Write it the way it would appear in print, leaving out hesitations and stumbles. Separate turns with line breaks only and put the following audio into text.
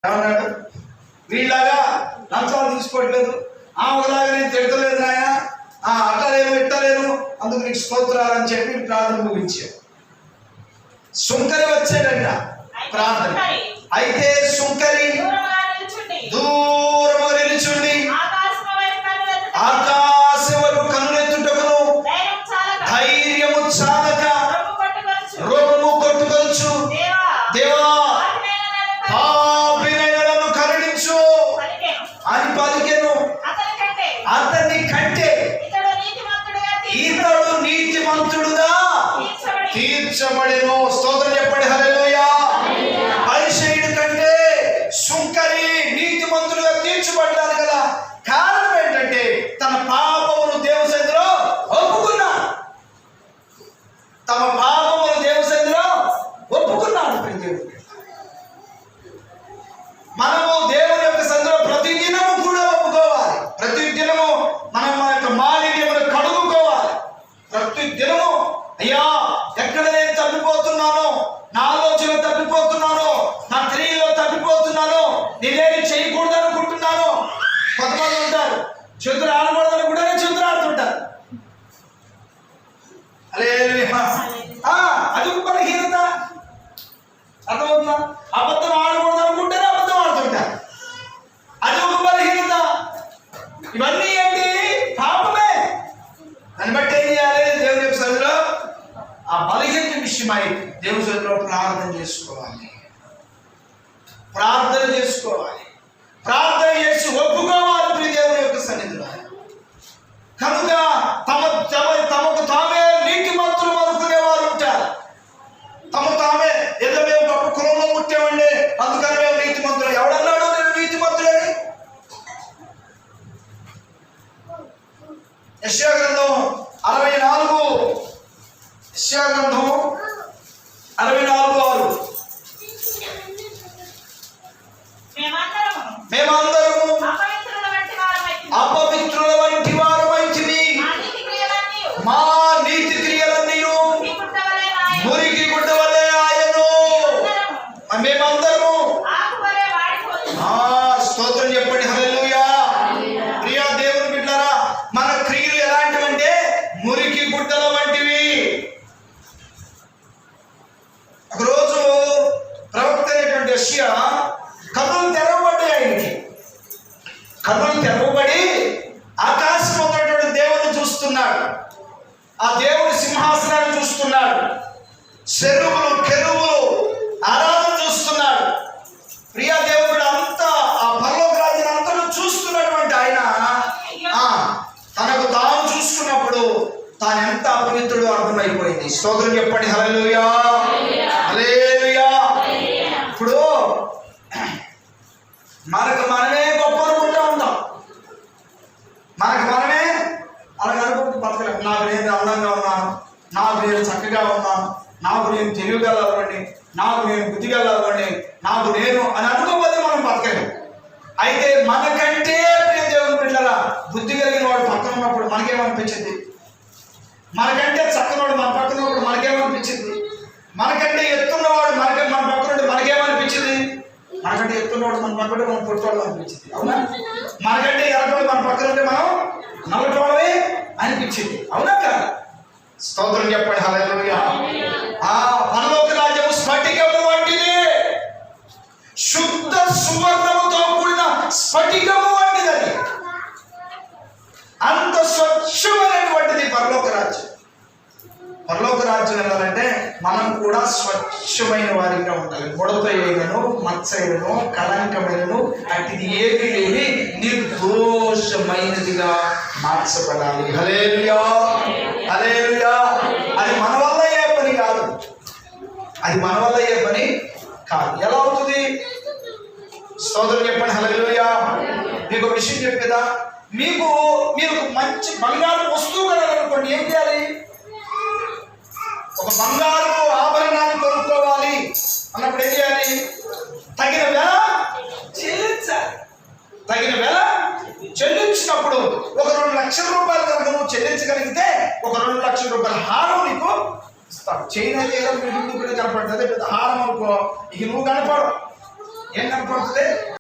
ఏమన్నాడు? వీళ్ళలాగా లంచాలు తీసుకోవట్లేదు, ఒకలాగా నేను తిడతలేదు నాయన, అట్టలేను ఇట్టలేను, అందుకు నీకు స్తోత్రాలని చెప్పి ప్రార్థన ముగించాడు. సుంకరి వచ్చాడంట ప్రార్థన. అయితే సుంకరి దూరము నిలుచుండి ఆకాశం వైపు కన్నులెత్తుటకును ధైర్యము చాలక రొమ్ము కొట్టుకొచ్చు, దేవా పాపినైనను కరుణించు అని పలికెను. అతని కంటే ఇతడు నీతిమంతుడుగా తీర్చబడెను. స్తోత్రం చెప్పండి, హల్లెలూయా. పరిసయ్యుడి కంటే సుంకరి నీతిమంతుడుగా తీర్చబడ్డాడు కదా. కారణం ఏంటంటే తన పాపమును దేవుని సన్నిధిలో ఒప్పుకున్నాడు. తమ పాపమును దేవుని సన్నిధిలో ఒప్పుకున్నాడు. మనము దేవుని యొక్క సన్నిధిలో ప్రతి దినము కూడా ఒప్పుకోవాలి. ప్రతి దినము మనం మన యొక్క మాలిన్యమును కడుగుకోవాలి. ప్రతి దినము అయ్యా ఎక్కడ నేను తప్పిపోతున్నానో, నా ఆలోచనలో తప్పిపోతున్నానో, నా క్రియలో తప్పిపోతున్నానో, నేనేమి చేయకూడదు అనుకుంటున్నాను. కొంతమంది ఉంటారు చేతులు ఆడకూడదు అనుకుంటారే చేతులు ఆడుతుంటారు. అది ఒక బలహీనత. అర్థమవుతుందా? అబద్ధం ఆడకూడదు అనుకుంటేనే అబద్ధం ఆడుతుంటారు. అది ఒక బలహీనత. ఇవన్నీ ఏంటి? పాపమే. దాన్ని బట్టి ఏం చేయాలి? దేవుని యొక్క సన్నిధిలో ఆ బలహీనత విషయమై దేవుని సన్నిధిలో ప్రార్థన చేసుకోవాలి. ప్రార్థన చేసుకోవాలి. ప్రార్థన చేసి ఒప్పుకోవాలి దేవుని యొక్క సన్నిధిలో. కనుక తమకు తామే నీతిమంతులు అనుకునే వారు ఉంటారు. తమకు తామే ఏదో మేము గొప్ప కులంలో పుట్టామండి, అందుకని మేము నీతిమంతులు. ఎవడన్నాడు నేను నీతిమంతులని? యెషయా గ్రంథం 64 యెషయా గ్రంథం 64:6 మేమందరము అపవిత్రుల వంటి వారమైతిమి, మా నీతి క్రియలన్నీ మురికి గుడ్డ వలె ఆయను. మేమందరము స్తోత్రం చెప్పండి, హల్లెలూయా. ప్రియా దేవుని బిడ్డలారా, మన క్రియలు ఎలాంటివంటే మురికి గుడ్డల వంటివి. ఒకరోజు ప్రవక్త అయినటువంటి యెషయా కన్నులు తెరవబడ్డాయి. ఆయనకి కన్నులు తెరవబడి ఆకాశం ఉన్నటువంటి దేవుని చూస్తున్నాడు. ఆ దేవుని సింహాసనాన్ని చూస్తున్నాడు. శరువులు కెరువులు ఆరాధన చూస్తున్నాడు. ప్రియా దేవుడు అంతా ఆ పరలోక రాజ్యాన్ని అంతా చూస్తున్నటువంటి ఆయన తనకు తాను చూసుకున్నప్పుడు తాను ఎంత అపవిత్రుడు అర్థమైపోయింది. స్తోత్రం చెప్పండి, హల్లెలూయా, హల్లెలూయా. ఇప్పుడు మనకు మనమే గొప్ప అనుకుంటా ఉంటాం. మనకు మనమే అలా అనుకుంటూ బతకలేం. నాకు నేను అందంగా ఉన్నాను, నాకు నేను చక్కగా ఉన్నాను, నాకు నేను తెలియగలవండి, నాకు నేను బుద్ధిగలవండి, నాకు నేను అని అనుకోకపోతే మనం బతకలేము. అయితే మనకంటే దేవుని బిడ్డలారా బుద్ధి కలిగిన వాడు పక్కన ఉన్నప్పుడు మనకేమనిపించింది? మనకంటే చక్కనవాడు మన పక్కన ఉన్నప్పుడు మనకేమనిపించింది? మనకంటే ఎత్తున్నవాడు మన పక్కన ఉంటే మనకేమనిపించింది? మనకంటే ఎత్తున్నవాడు మన పక్కన మనం పొట్టుకోవడం అనిపించింది. అవునా? మనకంటే ఎర్రటోడు మన పక్కన ఉంటే మనం నవ్వటమే అనిపించింది. అవునా కదా? స్తోత్రం చెప్పండి, హల్లెలూయా. పరలోక రాజ్యము స్ఫటికము వంటిది, శుద్ధ సువర్ణముతో కూడిన స్ఫటికము వంటిది. అది అంత స్వచ్ఛమైనటువంటిది పరలోక రాజ్యం. పరలోక రాజ్యం వెళ్ళాలంటే మనం కూడా స్వచ్ఛమైన వారిగా ఉండాలి. ముడతైనను మచ్చైనను కళంకమైనను అటుది ఏది లేని నిర్దోషమైనదిగా మార్చబడాలి. హల్లెలూయా, హల్లెలూయా. అది మన వల్ల అయ్యే పని కాదు. అది మన వల్ల అయ్యే పని కాదు. ఎలా అవుతుంది? స్తోత్రం చెప్పండి, హల్లెలూయా. మీకు ఒక విషయం చెప్పేదా? మీరు మంచి బంగారు వస్తువు కొనాలనుకోండి, ఏం చేయాలి? ఒక బంగారు ఆభరణాన్ని కొనుక్కోవాలి అన్నప్పుడు ఏం చేయాలి? తగిన వెల చెల్లించాలి. తగిన వెల చెల్లించినప్పుడు ఒక 2 లక్షల రూపాయలు కనుక నువ్వు చెల్లించగలిగితే ఒక 2 లక్షల రూపాయల హారం నీకు ఇస్తాడు. చైన్ అయితే ఏదో కనపడుతుంది, పెద్ద హారం అనుకో, ఇక నువ్వు కనపడవు. ఏం కనపడుతుంది?